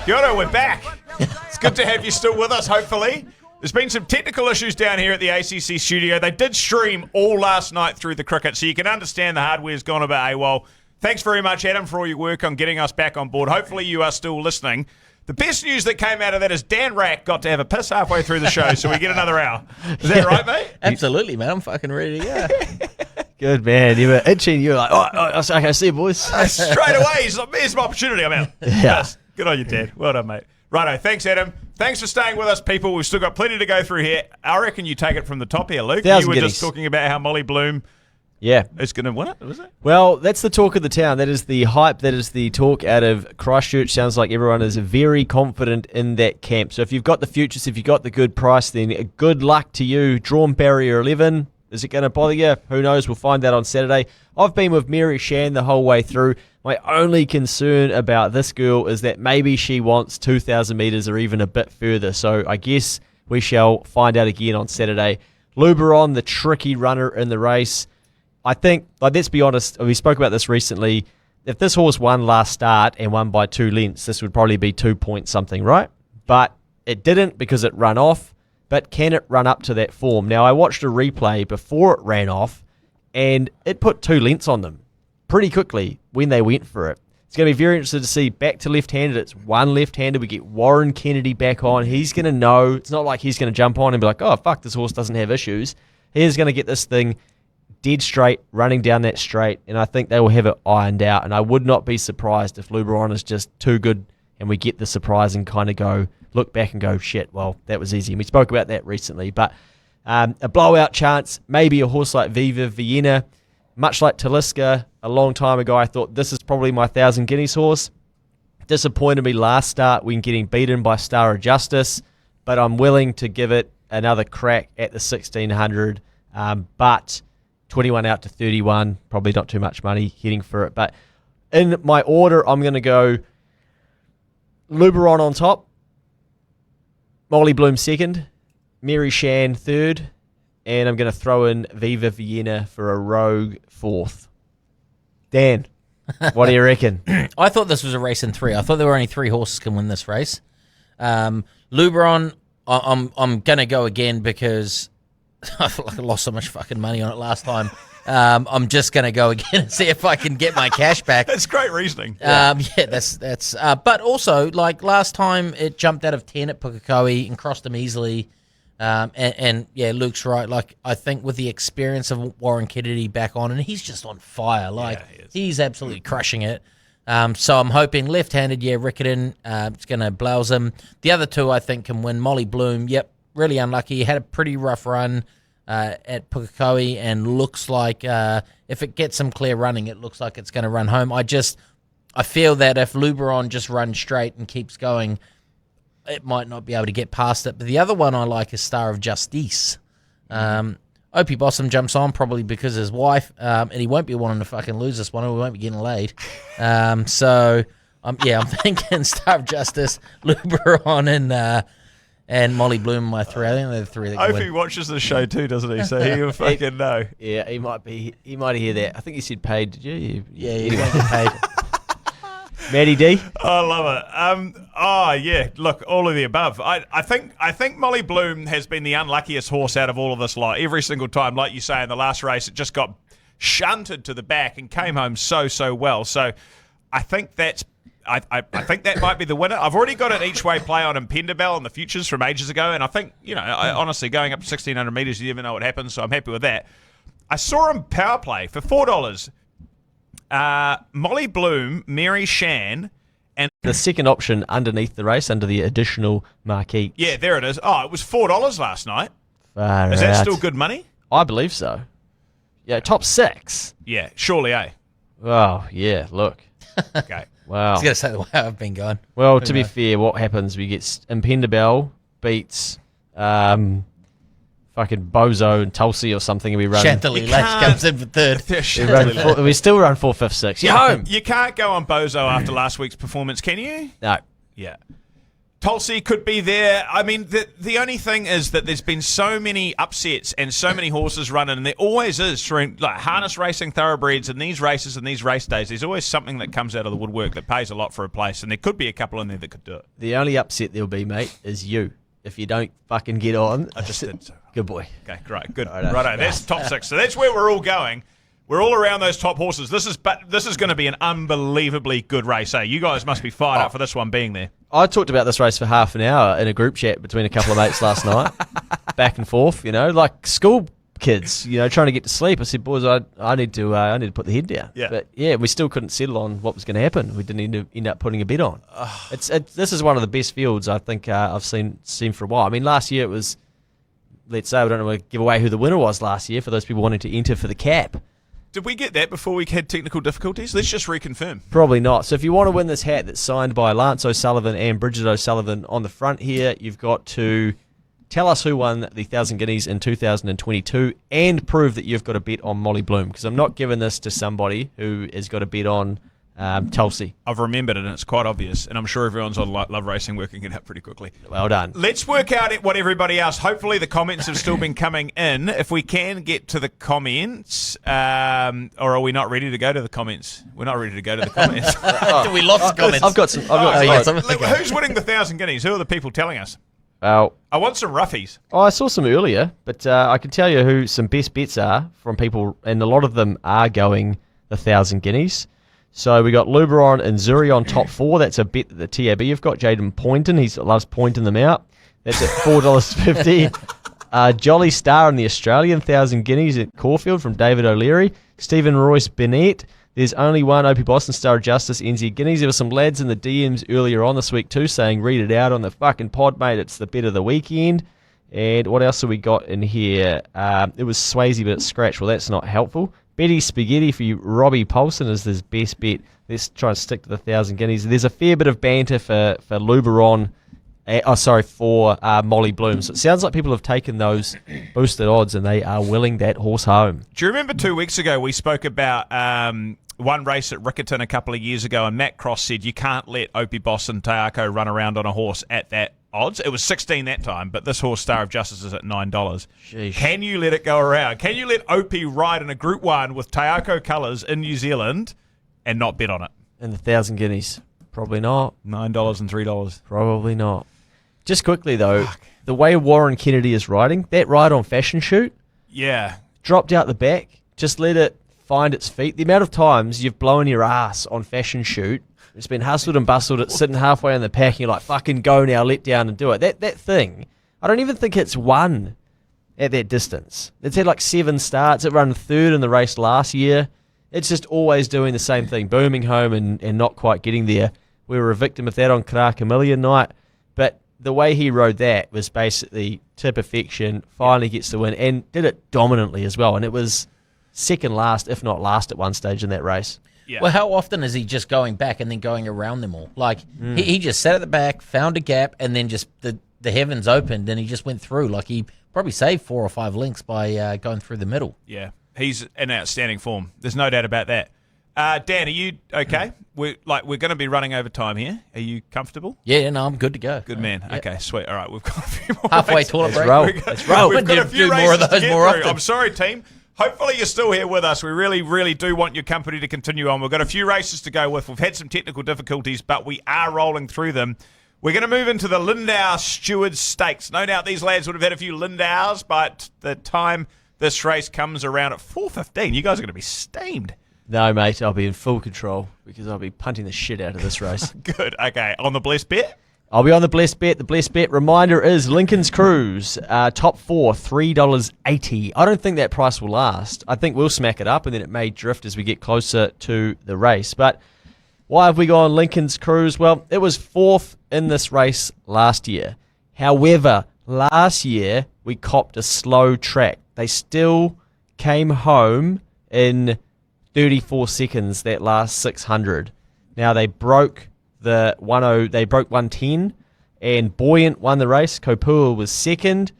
Kia ora, we're back. It's good to have you still with us, hopefully. There's been some technical issues down here at the ACC studio. They did stream all last night through the cricket, so you can understand the hardware's gone a bit AWOL. Thanks very much, Adam, for all your work on getting us back on board. Hopefully you are still listening. The best news that came out of that is Dan Rack got to have a piss halfway through the show, so we get another hour. Is that right, mate? Absolutely, man. I'm fucking ready to go. Good, man. You were itching. You were like, okay, see you, boys. Straight away, he's like, here's my opportunity. I'm out. Yeah. Yes. Good on you, Dad. Well done, mate. Righto. Thanks, Adam. Thanks for staying with us, people. We've still got plenty to go through here. I reckon you take it from the top here, Luke. You were just talking about how Molly Bloom is going to win it, was it? Well, that's the talk of the town. That is the hype. That is the talk out of Christchurch. Sounds like everyone is very confident in that camp. So if you've got the futures, if you've got the good price, then good luck to you. Drawn barrier 11. Is it going to bother you? Who knows? We'll find out on Saturday. I've been with Mary Shan the whole way through. My only concern about this girl is that maybe she wants 2,000 metres or even a bit further. So I guess we shall find out again on Saturday. Luberon, the tricky runner in the race. I think, let's be honest, we spoke about this recently. If this horse won last start and won by 2 lengths, this would probably be 2 point something, right? But it didn't because it ran off. But can it run up to that form? Now, I watched a replay before it ran off, and it put 2 lengths on them pretty quickly when they went for it. It's going to be very interesting to see back to left-handed. It's one left-handed. We get Warren Kennedy back on. He's going to know. It's not like he's going to jump on and be like, oh, fuck, this horse doesn't have issues. He's going to get this thing dead straight, running down that straight, and I think they will have it ironed out. And I would not be surprised if Luberon is just too good and we get the surprise and kind of look back and go, shit, well, that was easy. And we spoke about that recently. But a blowout chance, maybe a horse like Viva Vienna, much like Taliska a long time ago, I thought this is probably my 1,000 Guineas horse. Disappointed me last start when getting beaten by Star of Justice, but I'm willing to give it another crack at the 1,600. But 21 out to 31, probably not too much money heading for it. But in my order, I'm going to go Luberon on top, Molly Bloom second, Mary Shan third, and I'm going to throw in Viva Vienna for a rogue fourth. Dan, what do you reckon? I thought this was a race in 3. I thought there were only 3 horses can win this race. Luberon, I'm going to go again because I feel like I lost so much fucking money on it last time. I'm just going to go again and see if I can get my cash back. That's great reasoning. That's. But also, like last time, it jumped out of 10 at Pukekohe and crossed him easily. And Luke's right. Like I think with the experience of Warren Kennedy back on, and he's just on fire. Like he's absolutely crushing it. So I'm hoping left-handed. Rickerton. It's going to blouse him. The other 2 I think can win. Molly Bloom. Yep, really unlucky. He had a pretty rough run at Pukekohe, and looks like if it gets some clear running, it looks like it's going to run home. I feel that if Luberon just runs straight and keeps going, it might not be able to get past it. But the other one I like is Star of Justice. Opie Bosson jumps on probably because of his wife, and he won't be wanting to fucking lose this one, or we won't be getting laid. I'm thinking Star of Justice, Luberon, and Molly Bloom, my 3. I think they're the 3 that can win. Opie watches the show too, doesn't he? So he'll fucking know. Yeah, he might hear that. I think he said paid, did you? Yeah, he won't get paid. Matty D? I love it. Look, all of the above. I think Molly Bloom has been the unluckiest horse out of all of this lot. Every single time, like you say, in the last race, it just got shunted to the back and came home so well. So I think that's I think that might be the winner. I've already got an each-way play on Impendabel on the futures from ages ago, and I think, honestly, going up to 1,600 metres, you never know what happens, so I'm happy with that. I saw him power play for $4. Molly Bloom, Mary Shan, and the second option underneath the race, under the additional marquee. Yeah, there it is. Oh, it was $4 last night. Far is that out. still good money? I believe so. Yeah, top 6. Yeah, surely, eh? Oh, yeah, look. Okay. Wow. I was going to say the way I've been going. Well, to be fair, what happens? We get Impendabel beats fucking Bozo and Tulsi or something, and we run. Chantilly Lace comes in for 3rd. We still run 4, 5, 6. You're home. You can't go on Bozo after last week's performance, can you? No. Yeah. Tulsi could be there. I mean, the only thing is that there's been so many upsets and so many horses running, and there always is during like harness racing thoroughbreds and these races and these race days. There's always something that comes out of the woodwork that pays a lot for a place, and there could be a couple in there that could do it. The only upset there'll be, mate, is you. If you don't fucking get on. I just did so. Good boy. Okay, great, good. Righto, that's top 6. So that's where we're all going. We're all around those top horses. This is going to be an unbelievably good race. Eh? You guys must be fired up for this one being there. I talked about this race for half an hour in a group chat between a couple of mates last night, back and forth. Like school kids, trying to get to sleep. I said, boys, I need to put the head down. Yeah. But yeah, we still couldn't settle on what was going to happen. We didn't end up putting a bet on. This is one of the best fields I think I've seen for a while. I mean, last year it was. Let's say we don't want to give away who the winner was last year for those people wanting to enter for the cap. Did we get that before we had technical difficulties? Let's just reconfirm. Probably not. So if you want to win this hat that's signed by Lance O'Sullivan and Bridget O'Sullivan on the front here, you've got to tell us who won the 1,000 Guineas in 2022 and prove that you've got a bet on Molly Bloom, because I'm not giving this to somebody who has got a bet on Tulsi. I've remembered it, and it's quite obvious, and I'm sure everyone's on Love Racing working it out pretty quickly. Well done. Let's work out what everybody else. Hopefully the comments have still been coming in. If we can get to the comments, or are we not ready to go to the comments? We're not ready to go to the comments. We lost comments. I've got some. Who's winning the 1,000 Guineas? Who are the people telling us? I want some roughies. I saw some earlier, but I can tell you who some best bets are from people, and a lot of them are going the 1,000 Guineas. So we got Luberon and Zuri on top 4. That's a bet that the TAB have got. Jaden Poynton, he loves pointing them out. That's at $4.50. Jolly Star in the Australian 1,000 Guineas at Caulfield from David O'Leary. Stephen Royce Bennett. There's only one Opie Bosson Star of Justice NZ Guineas. There were some lads in the DMs earlier on this week too saying, read it out on the fucking pod, mate. It's the bet of the weekend. And what else have we got in here? It was Swayze, but it's scratched. Well, that's not helpful. Betty Spaghetti for you, Robbie Paulson is his best bet. Let's try and stick to the 1,000 Guineas. There's a fair bit of banter for Luberon. For Molly Bloom. So it sounds like people have taken those boosted odds and they are willing that horse home. Do you remember 2 weeks ago we spoke about one race at Riccarton a couple of years ago, and Matt Cross said you can't let Opie Bosson Taako run around on a horse at that odds. It was 16 that time, but this horse, Star of Justice, is at $9. Sheesh. Can you let it go around? Can you let Opie ride in a Group 1 with Taako colours in New Zealand and not bet on it? And the 1,000 Guineas? Probably not. $9 and $3. Probably not. Just quickly, though, the way Warren Kennedy is riding, that ride on Fashion Shoot, yeah, dropped out the back, just let it find its feet. The amount of times you've blown your ass on Fashion Shoot, it's been hustled and bustled, it's sitting halfway in the pack, and you're like, fucking go now, let down and do it. That thing, I don't even think it's won at that distance. It's had like 7 starts. It ran 3rd in the race last year. It's just always doing the same thing, booming home and not quite getting there. We were a victim of that on Karaka Million night, but the way he rode that was basically to perfection, finally gets the win, and did it dominantly as well. And it was second last, if not last at one stage in that race. Yeah. Well, how often is he just going back and then going around them all? Like, he just sat at the back, found a gap, and then just the heavens opened, and he just went through. Like, he probably saved 4 or 5 lengths by going through the middle. Yeah, he's in outstanding form. There's no doubt about that. Dan, are you okay? We're going to be running over time here. Are you comfortable? Yeah, no, I'm good to go. Good man. Yeah. Okay, sweet. All right, we've got a few more. Halfway races. toilet break. Let's roll. We've got a few do races more of to those get more through. often. I'm sorry, team. Hopefully you're still here with us. We really, really do want your company to continue on. We've got a few races to go with. We've had some technical difficulties, but we are rolling through them. We're going to move into the Lindau Stewards Stakes. No doubt these lads would have had a few Lindaus, but the time this race comes around at 4:15, you guys are going to be steamed. No, mate, I'll be in full control because I'll be punting the shit out of this race. Good. Okay. On the blessed bet? I'll be on the blessed bet. The blessed bet reminder is Lincoln's Cruise, top 4, $3.80. I don't think that price will last. I think we'll smack it up and then it may drift as we get closer to the race. But why have we gone Lincoln's Cruise? Well, it was 4th in this race last year. However, last year we copped a slow track. They still came home in 34 seconds that last 600. Now they broke they broke 110, and Buoyant won the race. Kopua was second.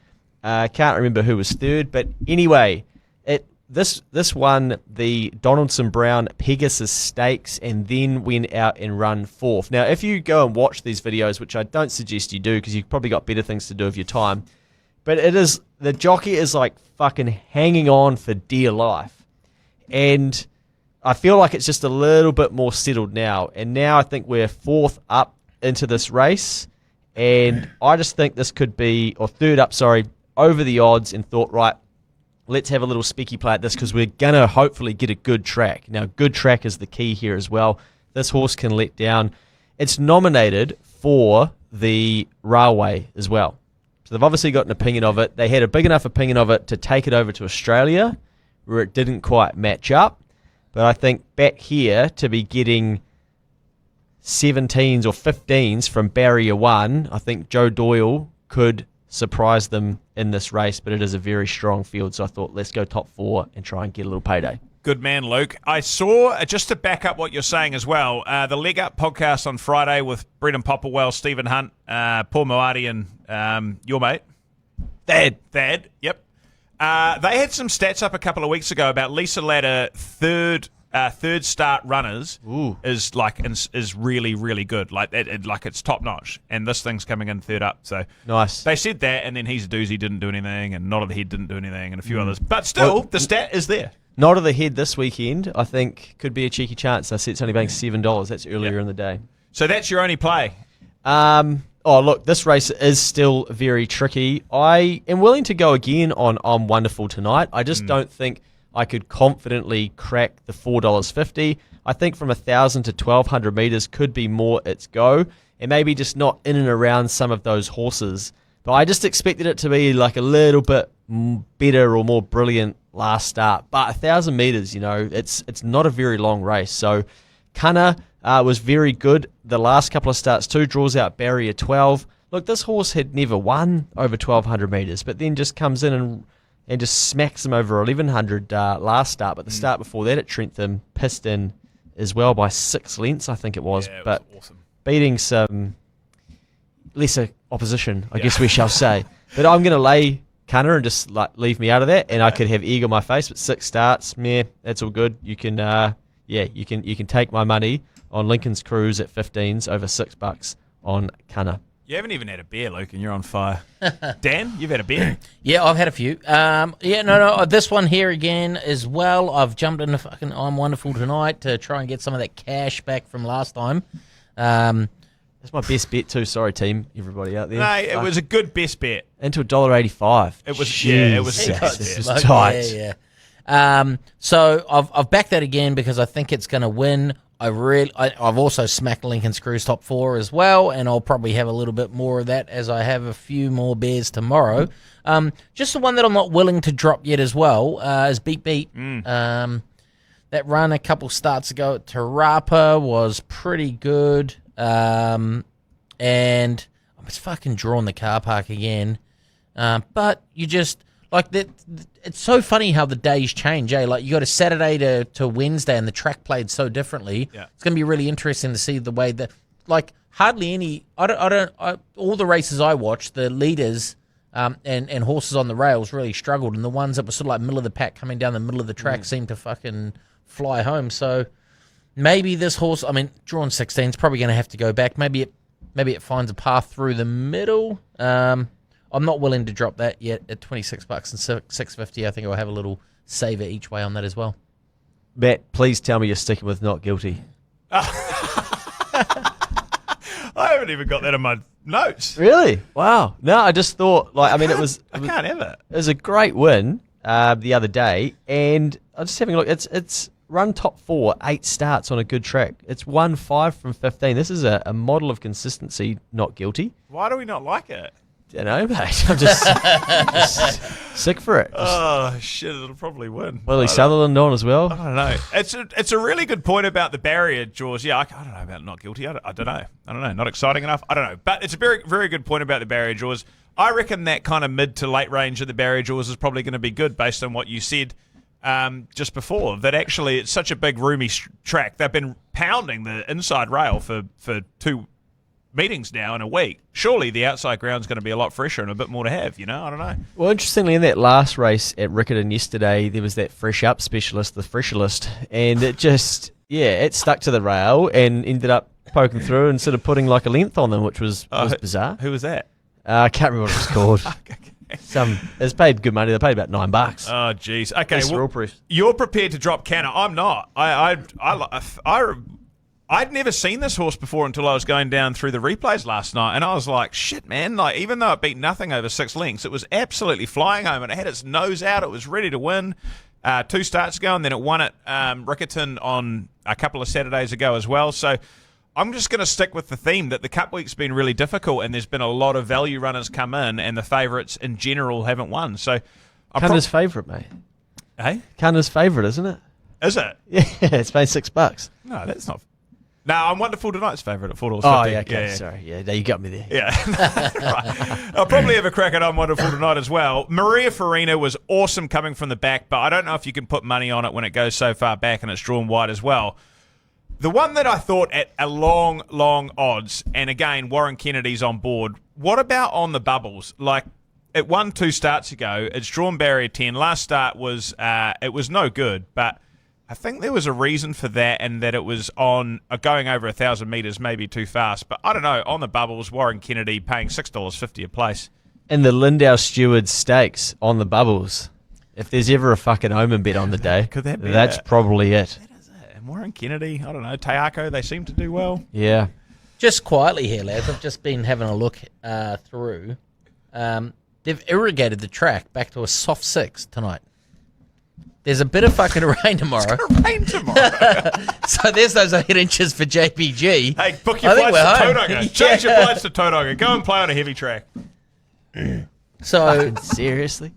Can't remember who was third, but anyway, it this won the Donaldson Brown Pegasus Stakes and then went out and run fourth. Now, if you go and watch these videos, which I don't suggest you do because you've probably got better things to do with your time, but the jockey is like fucking hanging on for dear life. And I feel like it's just a little bit more settled now. And now I think we're fourth up into this race. And I just think this could be, or third up, sorry, over the odds, and thought, right, let's have a little speaky play at this because we're going to hopefully get a good track. Now, good track is the key here as well. This horse can let down. It's nominated for the Railway as well. So they've obviously got an opinion of it. They had a big enough opinion of it to take it over to Australia where it didn't quite match up. But I think back here to be getting 17s or 15s from barrier 1, I think Joe Doyle could surprise them in this race, but it is a very strong field, so I thought let's go top 4 and try and get a little payday. Good man, Luke. I saw, just to back up what you're saying as well, the Leg Up podcast on Friday with Brendan Popplewell, Stephen Hunt, Paul Moati, and your mate. Thad, yep. They had some stats up a couple of weeks ago about Lisa Ladder third start runners is really, really good. Like it's top notch, and this thing's coming in third up. So nice. They said that, and then He's a Doozy didn't do anything, and Not of the Head didn't do anything, and a few others. But still, the stat is there. Not of the Head this weekend, I think, could be a cheeky chance. I said it's only paying $7. That's earlier in the day. So that's your only play. Oh, look, this race is still very tricky. I am willing to go again on I'm Wonderful Tonight. I just don't think I could confidently crack the $4.50. I think from 1,000 to 1,200 metres could be more its go, and maybe just not in and around some of those horses. But I just expected it to be like a little bit better or more brilliant last start. But 1,000 metres, it's not a very long race. So Cunner was very good the last couple of starts too, draws out barrier 12. Look, this horse had never won over 1,200 metres, but then just comes in and just smacks them over 1,100 last start. But the start before that at Trentham pissed in as well by 6 lengths, I think it was. Yeah, it but was awesome. Beating some lesser opposition, I guess we shall say. But I'm going to lay Cunner and just leave me out of that, and I could have egg on my face. But 6 starts, that's all good. You can, you can take my money on Lincoln's Cruise at 15s over $6 on Cunner. You haven't even had a beer, Luke, and you're on fire. Dan, you've had a beer. Yeah, I've had a few. No. This one here again as well. I've jumped into fucking I'm Wonderful Tonight to try and get some of that cash back from last time. That's my best bet too. Sorry, team, everybody out there. No, it was a good best bet. Into $1.85. It was, Jeez, it was this was tight. Yeah. So I've backed that again because I think it's going to win. I've also smacked Lincoln's Cruise top 4 as well, and I'll probably have a little bit more of that as I have a few more beers tomorrow. Just the one that I'm not willing to drop yet as well is Beat Beat. That run a couple starts ago at Tarapa was pretty good, and I was fucking drawing the car park again. But you just like that. It's so funny how the days change, eh? Like you got a Saturday to Wednesday, and the track played so differently. Yeah. It's going to be really interesting to see the way that, like, hardly any. All the races I watched, the leaders and horses on the rails really struggled, and the ones that were sort of like middle of the pack coming down the middle of the track seemed to fucking fly home. So maybe this horse, drawn 16 is probably going to have to go back. Maybe it finds a path through the middle. I'm not willing to drop that yet at $26 and $6.50. I think I'll have a little saver each way on that as well. Matt, please tell me you're sticking with Not Guilty. I haven't even got that in my notes. Really? Wow. No, I just thought, I can't have it. It was a great win the other day, and I was just having a look. It's run top 4, 8 starts on a good track. It's won 5 from 15. This is a model of consistency. Not Guilty. Why do we not like it? I don't know, mate. I'm just sick for it. Oh, shit, it'll probably win. Willie Sutherland on as well. I don't know. It's a really good point about the barrier, Jaws. Yeah, I don't know about Not Guilty. I don't know. Not exciting enough. I don't know. But it's a very, very good point about the barrier, Jaws. I reckon that kind of mid to late range of the barrier, Jaws, is probably going to be good based on what you said just before. That actually it's such a big, roomy track. They've been pounding the inside rail for 2 meetings now in a week. Surely the outside ground's going to be a lot fresher and a bit more to have, I don't know. Well, interestingly, in that last race at Riccarton yesterday, there was that fresh up specialist, the Freshalist, and it just, it stuck to the rail and ended up poking through and sort of putting like a length on them, which was bizarre. Who was that? I can't remember what it was called. It's paid good money. They paid about $9. Oh, jeez. Okay, well, you're prepared to drop Canna. I'm not. I'd never seen this horse before until I was going down through the replays last night, and I was like, shit, man. Like, even though it beat nothing over 6 lengths, it was absolutely flying home, and it had its nose out. It was ready to win 2 starts ago, and then it won at Riccarton on a couple of Saturdays ago as well. So I'm just going to stick with the theme that the Cup Week's been really difficult, and there's been a lot of value runners come in, and the favourites in general haven't won. So Cunna's favourite, mate. Hey? Cunna's favourite, isn't it? Is it? Yeah, it's paid $6. No, that's not. No, I'm Wonderful Tonight's favourite at $4.50. Oh, yeah, okay, sorry. Yeah, you got me there. Yeah. Right. I'll probably have a crack at I'm Wonderful Tonight as well. Maria Farina was awesome coming from the back, but I don't know if you can put money on it when it goes so far back and it's drawn wide as well. The one that I thought at a long, long odds, and again, Warren Kennedy's on board, what about on the bubbles? Like, it won 2 starts ago. It's drawn barrier 10. Last start was it was no good, but I think there was a reason for that, and that it was on going over 1,000 metres, maybe too fast. But I don't know. On the bubbles, Warren Kennedy paying $6.50 a place. And the Lindau Stewart Stakes on the bubbles. If there's ever a fucking omen bet on the day, Could that be that's probably it. That is it. And Warren Kennedy, I don't know. Teako, they seem to do well. Yeah. Just quietly here, lads. I've just been having a look through. They've irrigated the track back to a soft 6 tonight. There's a bit of fucking rain tomorrow. Rain tomorrow. So there's those 8 inches for JPG. Hey, book your flights to Tauranga. Change your flights to Tauranga. Go and play on a heavy track. So Seriously?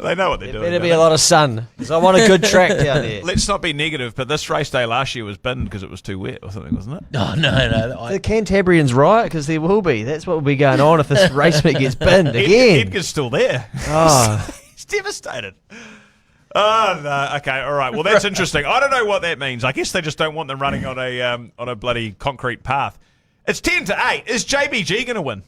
They know what they're doing. Better be a lot of sun, because I want a good track down there. Let's not be negative, but this race day last year was binned because it was too wet or something, wasn't it? no. The Cantabrians riot, because there will be. That's what will be going on if this race meet gets binned again. Edgar's still there. Oh. He's devastated. Oh, no. Okay, all right. Well, that's interesting. I don't know what that means. I guess they just don't want them running on a bloody concrete path. It's 10-8. Is JBG going to win?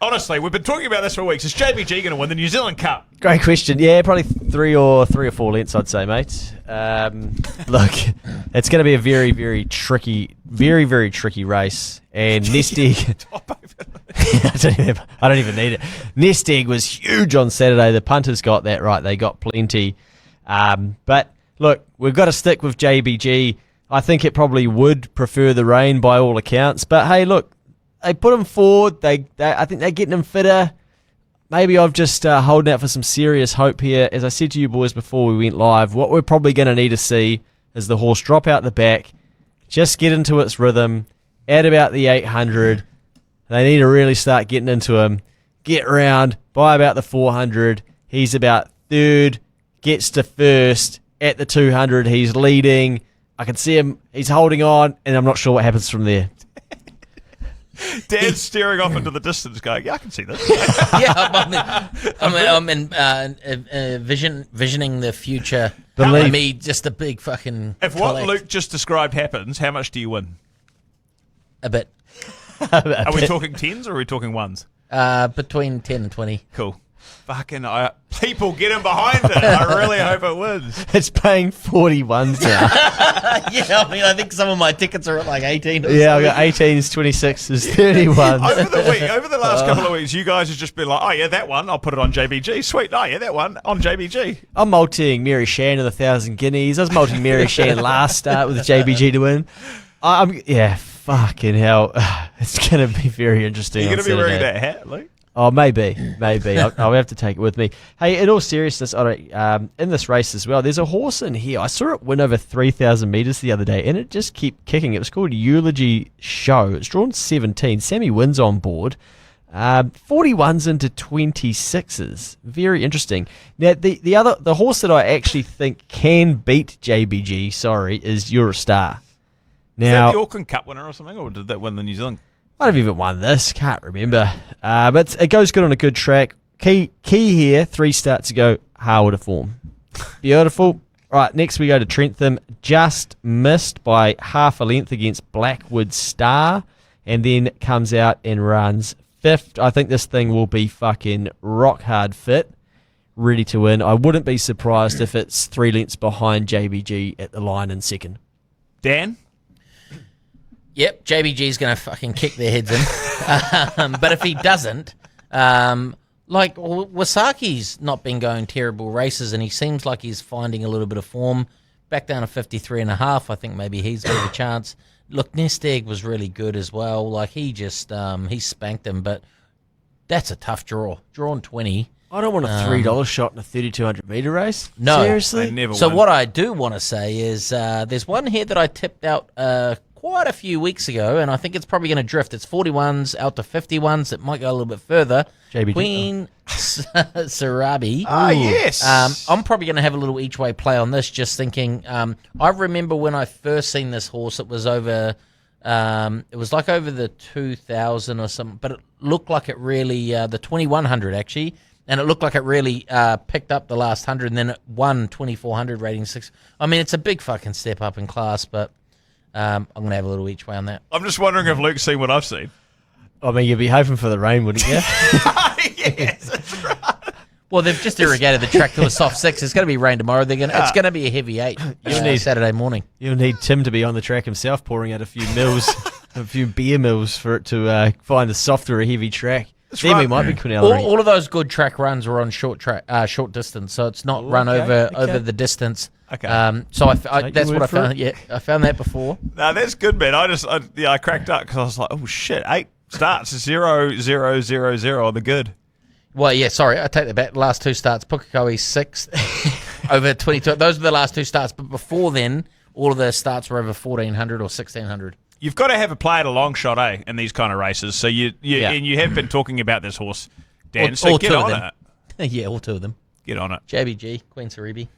Honestly, we've been talking about this for weeks. Is JBG going to win the New Zealand Cup? Great question. Yeah, probably 3 or 4 lengths, I'd say, mate. Look, it's going to be a very, very tricky race. And Nest Egg, I don't even need it. Nest Egg was huge on Saturday. The punters got that right. They got plenty. But look, we've got to stick with JBG. I think it probably would prefer the rain by all accounts. But hey, look, they put him forward. I think they're getting him fitter. Maybe I've just holding out for some serious hope here. As I said to you boys before we went live, what we're probably going to need to see is the horse drop out the back, just get into its rhythm, at about the 800. They need to really start getting into him, get round by about the 400. He's about third. Gets to first at the 200. He's leading. I can see him. He's holding on, and I'm not sure what happens from there. Dan's staring off into the distance, going, "Yeah, I can see this." visioning the future. Believe me, just a big fucking. If what Luke just described happens, how much do you win? A bit. Are we talking 10s or are we talking 1s? Between 10 and 20. Cool. Fucking people get in behind it. I really hope it wins. It's paying 41s now. Yeah, I mean, I think some of my tickets are at like 18. Yeah, I've got 18s, 26s, 31s. Over the last couple of weeks, you guys have just been like, oh yeah, that one, I'll put it on JBG. Sweet. Oh yeah, that one on JBG. I'm multing Mary Shan in the 1,000 guineas. I was multing Mary Shan last start with JBG to win. Fucking hell. It's going to be very interesting. You're going to be wearing that hat, Luke? Oh, maybe. I'll have to take it with me. Hey, in all seriousness, in this race as well, there's a horse in here. I saw it win over 3,000 metres the other day, and it just kept kicking. It was called Eulogy Show. It's drawn 17. Sammy Wynn's on board. 41s into 26s. Very interesting. Now, the horse that I actually think can beat JBG, is Eurostar. Now, is that the Auckland Cup winner or something, or did that win the New Zealand? Might have even won this. Can't remember. But it goes good on a good track. Key here, 3 starts ago, Harwood of form. Beautiful. Right, next we go to Trentham. Just missed by half a length against Blackwood Star. and then comes out and runs 5th. I think this thing will be fucking rock hard fit, ready to win. I wouldn't be surprised if it's 3 lengths behind JBG at the line in 2nd. Dan? Yep, JBG's going to fucking kick their heads in. But if he doesn't, Wasaki's not been going terrible races, and he seems like he's finding a little bit of form. Back down to 53.5, I think maybe he's got a chance. Look, Nesteg was really good as well. Like, he just, he spanked him, but that's a tough draw. Drawn 20. I don't want a $3 shot in a 3,200 metre race. No. Seriously? So what I do want to say is there's one here that I tipped out quite a few weeks ago, and I think it's probably going to drift. It's 41s out to 51s. It might go a little bit further. JBG. Queen Sarabi. Ah, yes. I'm probably going to have a little each way play on this, just thinking. I remember when I first seen this horse, it was over. It was like over the 2,000 or something, but it looked like it really the 2,100 actually, and it looked like it really picked up the last 100, and then it won 2,400 rating 6. I mean, it's a big fucking step up in class, but I'm going to have a little each way on that. I'm just wondering if Luke's seen what I've seen. I mean, you'd be hoping for the rain, wouldn't you? Yes, that's right. Well, they've just irrigated the track to a soft 6. It's going to be rain tomorrow. It's going to be a heavy 8 Saturday morning. You'll need Tim to be on the track himself, pouring out a few mils, a few beer mills for it to find a softer, a heavy track. Then right. we might be Quinella. All of those good track runs were on short distance, so it's not run over the distance. Okay. So that's what I found. Yeah, I found that before. No, that's good, man. I cracked up because I was like, oh shit, 8 starts 0, 0, 0, 0 on the good. Well, yeah, sorry, I take that back. The last 2 starts, Pukekohe 6th over 22. Those were the last 2 starts, but before then, all of the starts were over 1,400 or 1,600. You've got to have a play at a long shot, in these kind of races. So and you have been talking about this horse, Dan. So get on it. Yeah, all 2 of them. Get on it. JBG, Queen Saribi.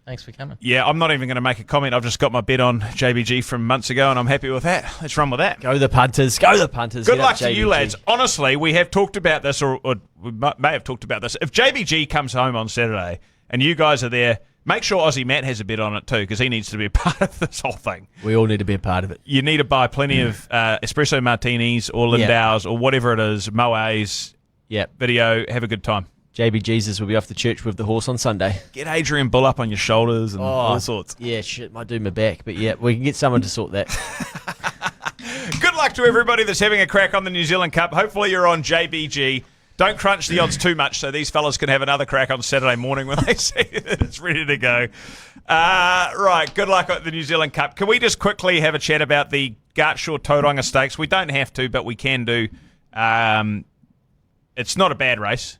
Thanks for coming. Yeah, I'm not even going to make a comment. I've just got my bet on JBG from months ago, and I'm happy with that. Let's run with that. Go the punters. Go the punters. Good luck to you, lads. Honestly, we have talked about this, or we may have talked about this. If JBG comes home on Saturday and you guys are there, make sure Aussie Matt has a bet on it too, because he needs to be a part of this whole thing. We all need to be a part of it. You need to buy plenty of espresso martinis or Lindaus or whatever it is, Moe's video. Have a good time. JB Jesus will be off to church with the horse on Sunday. Get Adrian Bull up on your shoulders and all sorts. Yeah, shit, might do my back, but yeah, we can get someone to sort that. Good luck to everybody that's having a crack on the New Zealand Cup. Hopefully you're on JBG. Don't crunch the odds too much so these fellas can have another crack on Saturday morning when they see that it's ready to go. Right, good luck at the New Zealand Cup. Can we just quickly have a chat about the Gartshaw Tauranga Stakes? We don't have to, but we can do. It's not a bad race.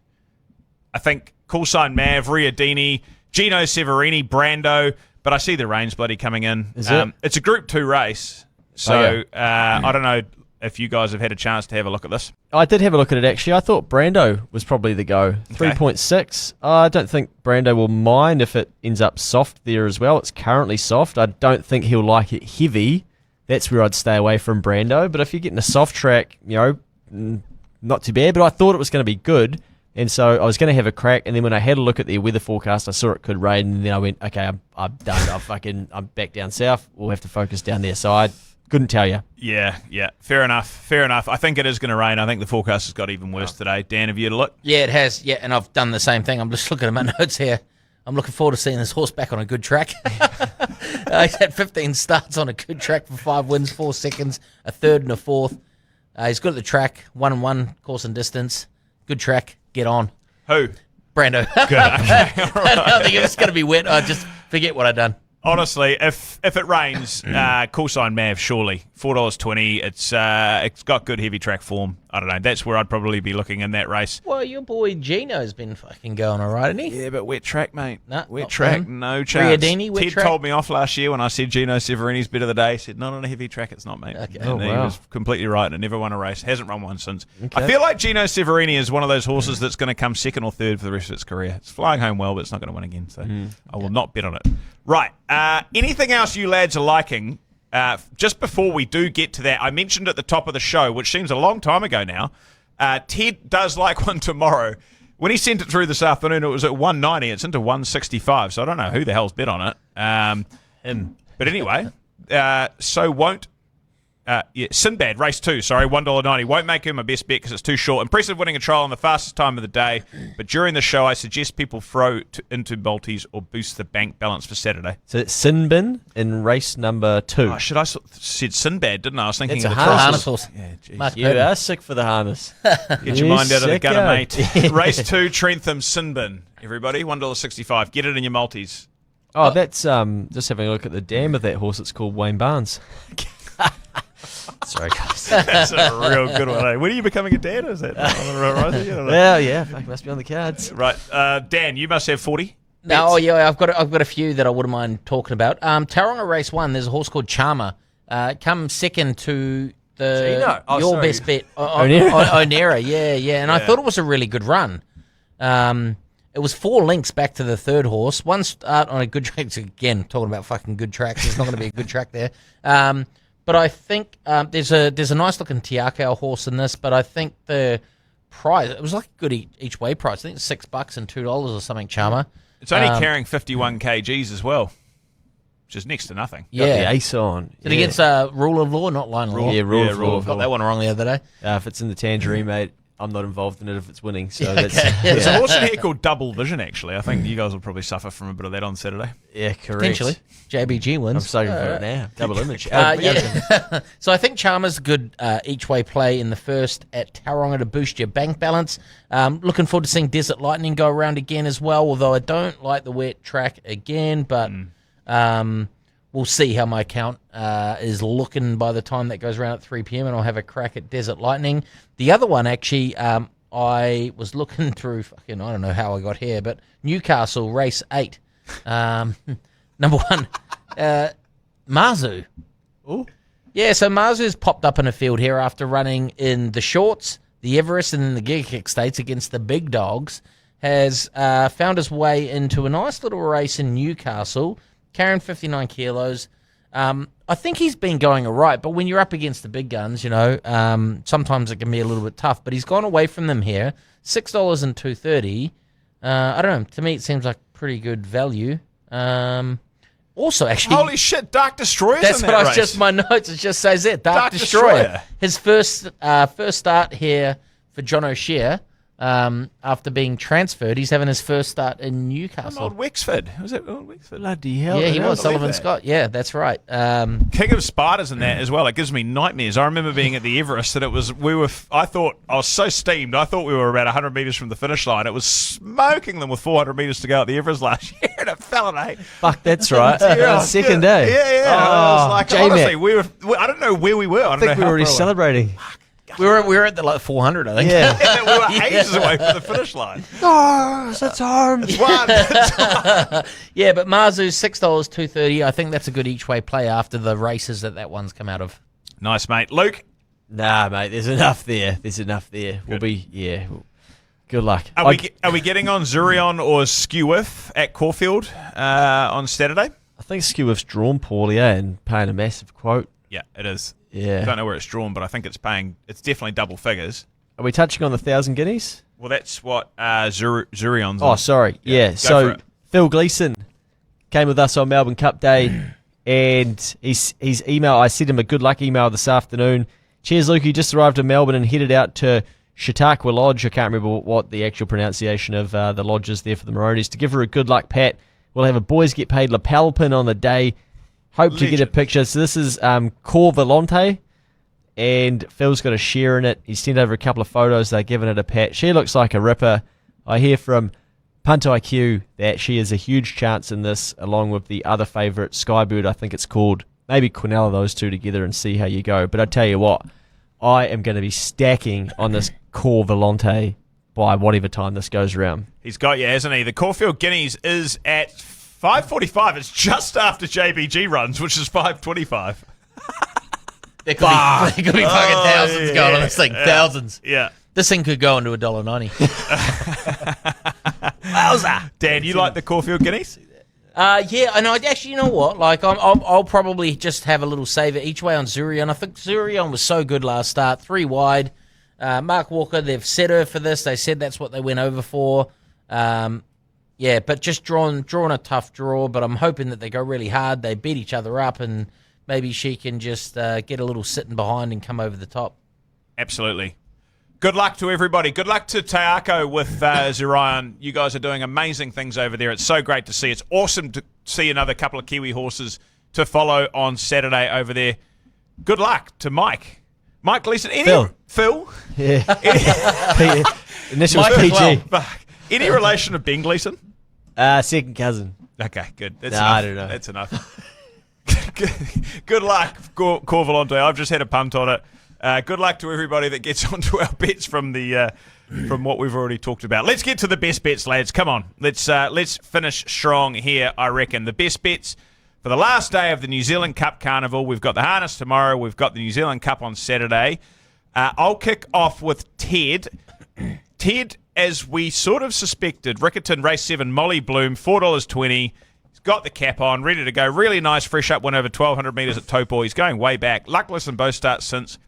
I think Coolsign Mav, Riadini, Gino Severini, Brando, but I see the rain's bloody coming in. Is it? It's a Group 2 race, so I don't know if you guys have had a chance to have a look at this. I did have a look at it, actually. I thought Brando was probably the go. 3.6. I don't think Brando will mind if it ends up soft there as well. It's currently soft. I don't think he'll like it heavy. That's where I'd stay away from Brando. But if you're getting a soft track, not too bad. But I thought it was going to be good. And so I was going to have a crack, and then when I had a look at the weather forecast, I saw it could rain, and then I went, okay, I'm done. I'm back down south. We'll have to focus down there. So I couldn't tell you. Yeah. Fair enough. I think it is going to rain. I think the forecast has got even worse today. Dan, have you had a look? Yeah, it has. Yeah, and I've done the same thing. I'm just looking at my notes here. I'm looking forward to seeing this horse back on a good track. He's had 15 starts on a good track for 5 wins, 4 seconds, a third and a fourth. He's good at the track, 1-1 course and distance. Good track. Get on. Who? Brando. Good. Okay. I don't think it's going to be wet. I just forget what I've done. Honestly, if it rains, Coolsign Mav, surely. $4.20. It's got good heavy track form. I don't know. That's where I'd probably be looking in that race. Well, your boy Gino's been fucking going all right, hasn't he? Yeah, but wet track, mate. Nah, wet track, no chance. Riadini, wet Ted track? told me off last year when I said Gino Severini's bet of the day. He said, not on a heavy track, it's not, mate. Okay. And he was completely right and never won a race. Hasn't run one since. Okay. I feel like Gino Severini is one of those horses that's going to come second or third for the rest of its career. It's flying home well, but it's not going to win again. So I will not bet on it. Right. Anything else you lads are liking? Just before we do get to that, I mentioned at the top of the show, which seems a long time ago now, Ted does like one tomorrow. When he sent it through this afternoon, it was at 190. It's into 165, so I don't know who the hell's bet on it. Him. But anyway, so won't Sinbad, race 2, sorry, $1.90. Won't make him my best bet because it's too short. Impressive winning a trial on the fastest time of the day, but during the show, I suggest people throw into multis or boost the bank balance for Saturday. So it's Sinbin in race number 2. Oh, should I said Sinbad, didn't I? I was thinking It's of a the harness crosses. horse. Yeah, geez. Mark You Purden. are sick for the harness. Get your mind out of the gutter, sicko. mate. Race 2, Trentham Sinbin. Everybody, $1.65. Get it in your multis. Oh, that's just having a look at the dam of that horse. It's called Wayne Barnes. Sorry, guys. That's a real good one. Eh? When are you becoming a dad? Is that on the horizon? You don't know. Well, yeah, fuck, must be on the cards. Right, Dan, you must have 40. No, oh yeah, I've got a few that I wouldn't mind talking about. Taronga race 1. There's a horse called Charmer. Come second to the Gino? Oh, your sorry. best bet, Onera. Onera. Yeah, and I thought it was a really good run. It was 4 links back to the third horse. One start on a good track. Again, talking about fucking good tracks. There's not going to be a good track there. But I think there's a nice looking Tiakau horse in this. But I think the price, it was like a good each way price. I think it's $6 and $2 or something. Charmer. It's only carrying 51 kgs as well, which is next to nothing. Got the Yeah. ace on. Is it against rule of law, not line law? Yeah, rule Yeah, of rule law. of Got that one wrong the other day. If it's in the tangerine, mate, I'm not involved in it if it's winning. So Yeah, that's okay. There's a yeah, horse in here called Double Vision, actually. I think you guys will probably suffer from a bit of that on Saturday. yeah, correct. Potentially. JBG I'm wins. sorry for it now. Double image. Yeah. So I think Chalmers good each way play in the first at Taronga to boost your bank balance. Looking forward to seeing Desert Lightning go around again as well, although I don't like the wet track again, but we'll see how my count is looking by the time that goes around at 3 p.m. and I'll have a crack at Desert Lightning. The other one, actually, I was looking through, I don't know how I got here, but Newcastle race 8. Number 1, Mazu. Ooh. Yeah, so Mazu's popped up in a field here after running in the shorts, the Everest, and then the Giga States against the big dogs. Has found his way into a nice little race in Newcastle, carrying 59 kilos. I think he's been going all right, but when you're up against the big guns, sometimes it can be a little bit tough. But he's gone away from them here, $6 and $2.30. I don't know. To me, it seems like pretty good value. Also, actually, Holy shit, Dark Destroyer's that's in what that I was race. just my notes. It just says it. Dark Dark Destroyer. Destroyer. His first start here for John O'Shea. After being transferred, he's having his first start in From Newcastle. Old Wexford. Was it Old Wexford? Bloody hell. Yeah, he I was believe Sullivan that. Scott. Yeah, that's right. King of Spiders in that as well. It gives me nightmares. I remember being at the Everest and I thought I was so steamed. I thought we were about 100 metres from the finish line. It was smoking them with 400 metres to go at the Everest last year, and it fell at 8. Fuck, that's right. Yeah, Second yeah, day. Yeah. I was like, J-Mac. honestly, I don't know where we were. I I think we were already celebrating. We were at the 400, I think. Yeah. Yeah, we were ages away from the finish line. Oh, that's arm. It's one. Yeah, but Marzu's $6, $2.30. I think that's a good each way play after the races that one's come out of. Nice, mate. Luke, Nah, mate, there's enough there. We'll be, good luck. are we getting on Zurion or Skewith at Caulfield on Saturday? I think Skewiff's drawn poorly, and paying a massive quote. Yeah, it is. I Yeah. don't know where it's drawn, but I think it's definitely double figures. Are we touching on the 1,000 guineas? Well, that's what Zurion's Oh, on. sorry. Yeah. go for So it. Phil Gleeson came with us on Melbourne Cup Day, and his email. I sent him a good luck email this afternoon. Cheers, Luke. He just arrived in Melbourne and headed out to Chautauqua Lodge. I can't remember what the actual pronunciation of the lodge is there for the Maroonies. To give her a good luck pat, we'll have a boys get paid lapel pin on the day. Hope to get a Legend. picture. So this is Cor Volante, and Phil's got a share in it. He sent over a couple of photos. They're giving it a pat. She looks like a ripper. I hear from Punt IQ that she is a huge chance in this, along with the other favourite, Skybird, I think it's called. Maybe Quinella those two together and see how you go. But I tell you what, I am going to be stacking on this Cor Volante by whatever time this goes around. He's got you, hasn't he? The Caulfield Guineas is at 5:45. It's just after JBG runs, which is 5:25. There could be fucking thousands going on this thing. yeah. Thousands. Yeah. This thing could go into $1.90. Wowza. Dan, you like the Caulfield Guineas? Yeah, and I actually, you know what? Like, I'll probably just have a little saver each way on Zurion. I think Zurion was so good last start, 3 wide. Mark Walker, they've set her for this. They said that's what they went over for. Yeah, but just drawn a tough draw. But I'm hoping that they go really hard. They beat each other up and maybe she can just get a little sitting behind and come over the top. Absolutely. Good luck to everybody. Good luck to Taako with Zirion. You guys are doing amazing things over there. It's so great to see. It's awesome to see another couple of Kiwi horses to follow on Saturday over there. Good luck to Mike. Mike Gleason. Phil? Yeah. Initials Mike PG. Any relation to Ben Gleason? Second cousin. Okay, good. That's No, enough. I don't know. That's enough. Good luck, Corvalante. I've just had a punt on it. Good luck to everybody that gets onto our bets from what we've already talked about. Let's get to the best bets, lads. Come on. Let's finish strong here, I reckon. The best bets for the last day of the New Zealand Cup Carnival. We've got the harness tomorrow. We've got the New Zealand Cup on Saturday. I'll kick off with Ted. Ted, as we sort of suspected, Rickerton Race 7, Molly Bloom, $4.20. He's got the cap on, ready to go. Really nice, fresh up win over 1,200 metres at Taupo. He's going way back. Luckless in both starts since.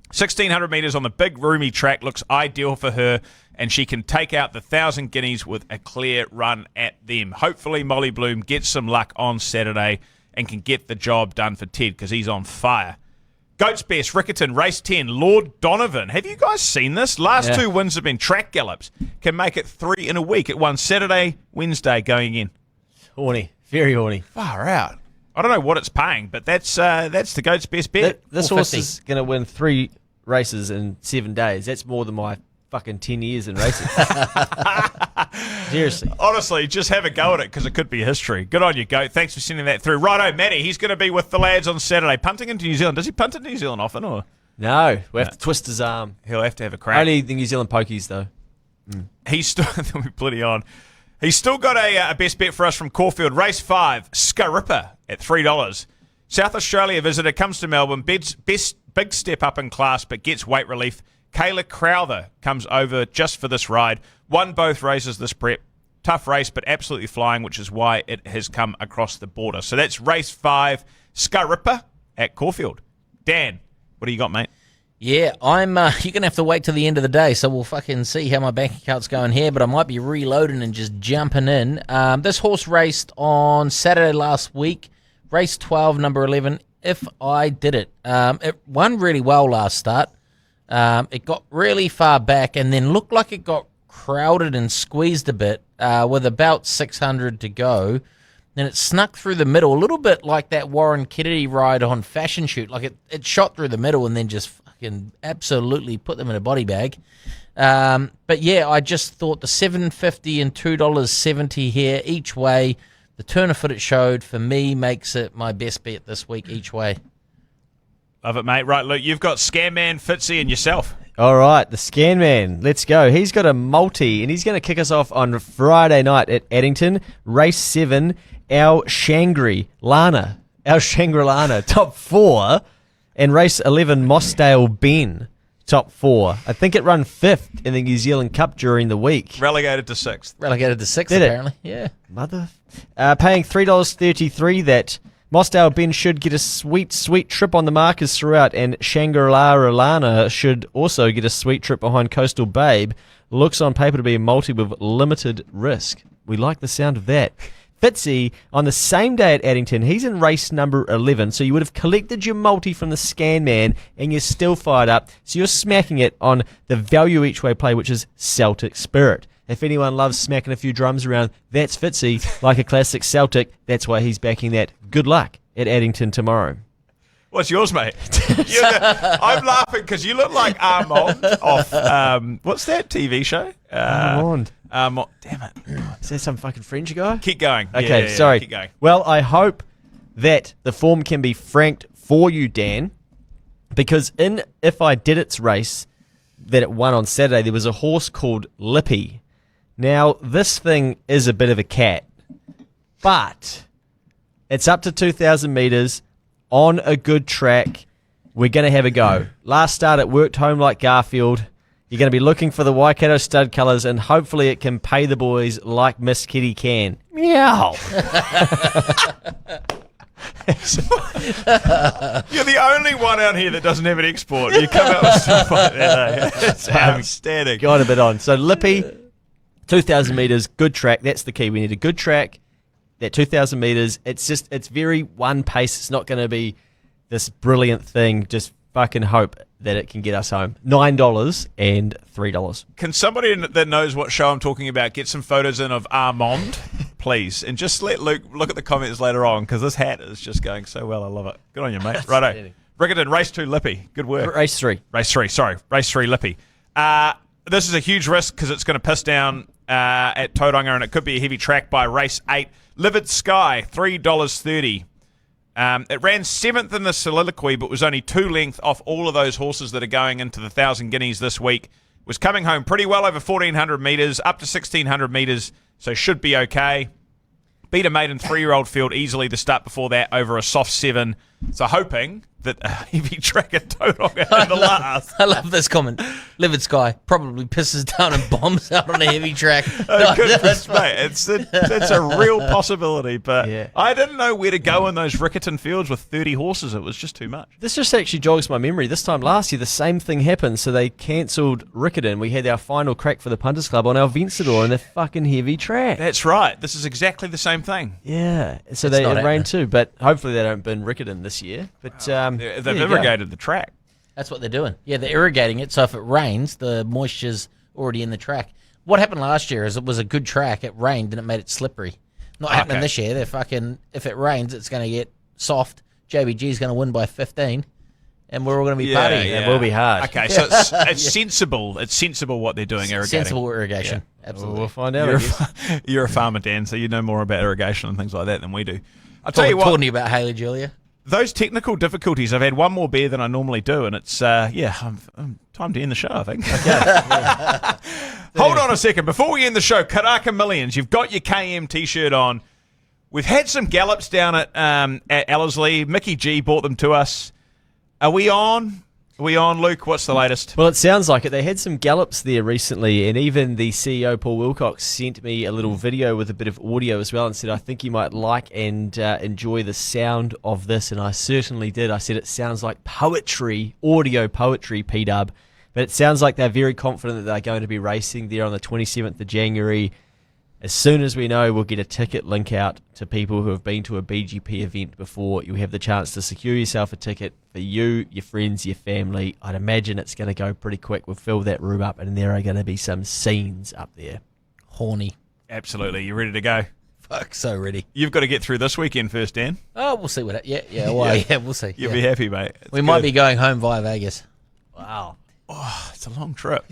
1,600 metres on the big, roomy track looks ideal for her, and she can take out the 1,000 guineas with a clear run at them. Hopefully, Molly Bloom gets some luck on Saturday and can get the job done for Ted because he's on fire. Goat's Best, Rickerton, race 10, Lord Donovan. Have you guys seen this? Last two wins have been track gallops. Can make it 3 in a week. It won Saturday, Wednesday going in. Horny. Very horny. Far out. I don't know what it's paying, but that's the Goat's Best bet. This horse is going to win 3 races in 7 days. That's more than my fucking 10 years in racing. Seriously. Honestly, just have a go at it because it could be history. Good on you, Goat. Thanks for sending that through. Righto, Matty, he's going to be with the lads on Saturday. Punting into New Zealand. Does he punt into New Zealand often? Or No, we have to twist his arm. he'll have to have a crack. Only the New Zealand pokies, though. He's still there'll be plenty on. He's still got a best bet for us from Caulfield. Race 5, Scarippa at $3. South Australia visitor comes to Melbourne. Big step up in class, but gets weight relief. Kayla Crowther comes over just for this ride. Won both races this prep. Tough race, but absolutely flying, which is why it has come across the border. So that's race 5, Scarippa at Caulfield. Dan, what do you got, mate? Yeah, I'm. You're gonna have to wait till the end of the day, so we'll fucking see how my bank account's going here. But I might be reloading and just jumping in. This horse raced on Saturday last week, race 12, number 11. If I did it, it won really well last start. It got really far back and then looked like it got crowded and squeezed a bit with about 600 to go. Then it snuck through the middle, a little bit like that Warren Kennedy ride on Fashion Shoot. Like it shot through the middle and then just fucking absolutely put them in a body bag. But yeah, I just thought the $7.50 and $2.70 here each way. The turn of foot it showed for me makes it my best bet this week each way. Love it, mate. Right, Luke, you've got Scamman, Fitzy, and yourself. All right, the Scan Man. Let's go. He's got a multi, and he's going to kick us off on Friday night at Addington. Race 7, our Shangri-Lana, top 4. And race 11, Mossdale Ben, top 4. I think it ran 5th in the New Zealand Cup during the week. Relegated to 6th. Relegated to 6th, Did it? apparently. Yeah. Mother. Paying $3.33 that Mossdale Ben should get a sweet, sweet trip on the markers throughout, and Shangri-Lana should also get a sweet trip behind Coastal Babe. Looks on paper to be a multi with limited risk. We like the sound of that. Fitzy, on the same day at Addington, he's in race number 11, so you would have collected your multi from the Scan Man, and you're still fired up, so you're smacking it on the value each way play, which is Celtic Spirit. If anyone loves smacking a few drums around, that's Fitzy, like a classic Celtic. That's why he's backing that. Good luck at Addington tomorrow. What's yours, mate? I'm laughing because you look like Armand off, what's that TV show? Armand. Damn it. Is that some fucking French guy? Keep going. Okay, Yeah, sorry. keep going. Well, I hope that the form can be franked for you, Dan, because in If I Did It's race that it won on Saturday, there was a horse called Lippy. Now, this thing is a bit of a cat, but it's up to 2,000 metres on a good track. We're going to have a go. Last start, it worked home like Garfield. You're going to be looking for the Waikato stud colours, and hopefully it can pay the boys like Miss Kitty can. Meow. You're the only one out here that doesn't have an export. You come out with stuff like that. It's outstanding. Got a bit on. So Lippy, 2,000 metres, good track. That's the key. We need a good track that 2,000 meters. It's very one pace. It's not going to be this brilliant thing. Just fucking hope that it can get us home. $9 and $3. Can somebody that knows what show I'm talking about get some photos in of Armand, please? And just let Luke look at the comments later on, because this hat is just going so well. I love it. Good on you, mate. Righto. Rickerton, race 2, Lippy. Good work. Race 3. Race 3, Lippy. This is a huge risk because it's going to piss down at Tauranga, and it could be a heavy track by race 8. Livid Sky, $3.30. It ran 7th in the soliloquy, but was only 2 lengths off all of those horses that are going into the 1,000 Guineas this week. Was coming home pretty well over 1,400 metres, up to 1,600 metres, so should be okay. Beat a maiden 3-year-old field easily the start before that over a soft 7. So hoping that a heavy track at Tauranga in the last. I love this comment. Livid Sky probably pisses down and bombs out on a heavy track. Mate, it's a real possibility, but Yeah. I didn't know where to go in those Rickerton fields with 30 horses. It was just too much. This just actually jogs my memory. This time last year, the same thing happened. So they cancelled Rickerton. We had our final crack for the Punters Club on our Vencedor in a fucking heavy track. That's right. This is exactly the same thing. Yeah. So It's it not rained happening. too, but hopefully they don't bin Rickerton this year. But They've there you go. irrigated the track. That's what they're doing. Yeah, they're irrigating it, so if it rains, the moisture's already in the track. What happened last year is it was a good track, it rained, and it made it slippery. Not happening Okay. this year. They're fucking, if it rains, it's going to get soft. JBG's going to win by 15, and we're all going to be partying. It will be hard. Okay, so it's sensible. It's sensible what they're doing, irrigating. Sensible irrigation. Absolutely. We'll find out. You're I guess. you're a farmer, Dan, so you know more about irrigation and things like that than we do. I'll tell Talking you what, to you about Haley Julia. those technical difficulties, I've had one more beer than I normally do, and it's, time to end the show, I think. Hold on a second. Before we end the show, Karaka Millions, you've got your KM T-shirt on. We've had some gallops down at Ellerslie. Mickey G bought them to us. Are we on? Are we on, Luke? What's the latest? Well, it sounds like it. They had some gallops there recently, and even the CEO, Paul Wilcox, sent me a little video with a bit of audio as well and said, I think you might like and enjoy the sound of this, and I certainly did. I said it sounds like poetry, audio poetry, P-Dub, but it sounds like they're very confident that they're going to be racing there on the 27th of January. As soon as we know, we'll get a ticket link out to people who have been to a BGP event before. You have the chance to secure yourself a ticket for you, your friends, your family. I'd imagine it's going to go pretty quick. We'll fill that room up, and there are going to be some scenes up there. Horny. Absolutely. You ready to go? Fuck, so ready. You've got to get through this weekend first, Dan. Oh, we'll see what. We'll see. You'll Yeah. be happy, mate. It's We might good. be going home via Vegas. Wow. Oh, it's a long trip.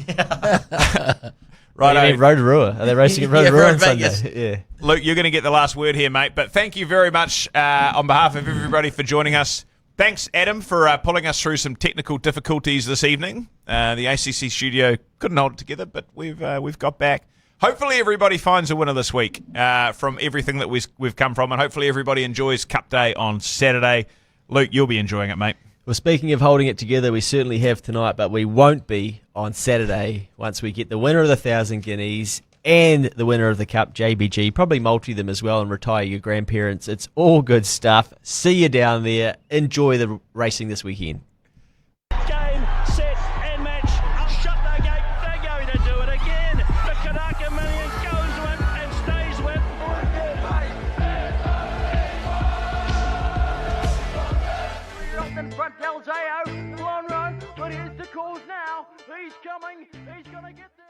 Right, Right, Rotorua. Are they racing at Rotorua Road on Sunday? Vegas. Yeah. Luke, you're going to get the last word here, mate. But thank you very much on behalf of everybody for joining us. Thanks, Adam, for pulling us through some technical difficulties this evening. The ACC studio couldn't hold it together, but we've got back. Hopefully everybody finds a winner this week from everything that we've come from, and hopefully everybody enjoys Cup Day on Saturday. Luke, you'll be enjoying it, mate. Well, speaking of holding it together, we certainly have tonight, but we won't be on Saturday once we get the winner of the 1,000 Guineas and the winner of the Cup, JBG. Probably multi them as well and retire your grandparents. It's all good stuff. See you down there. Enjoy the racing this weekend. Game, set, and match. Shut the gate. They're going to do it again. The Kanaka Million goes with and stays with. Up in front, Delzeo. Long run, but here's the calls now. He's coming. He's going to get there.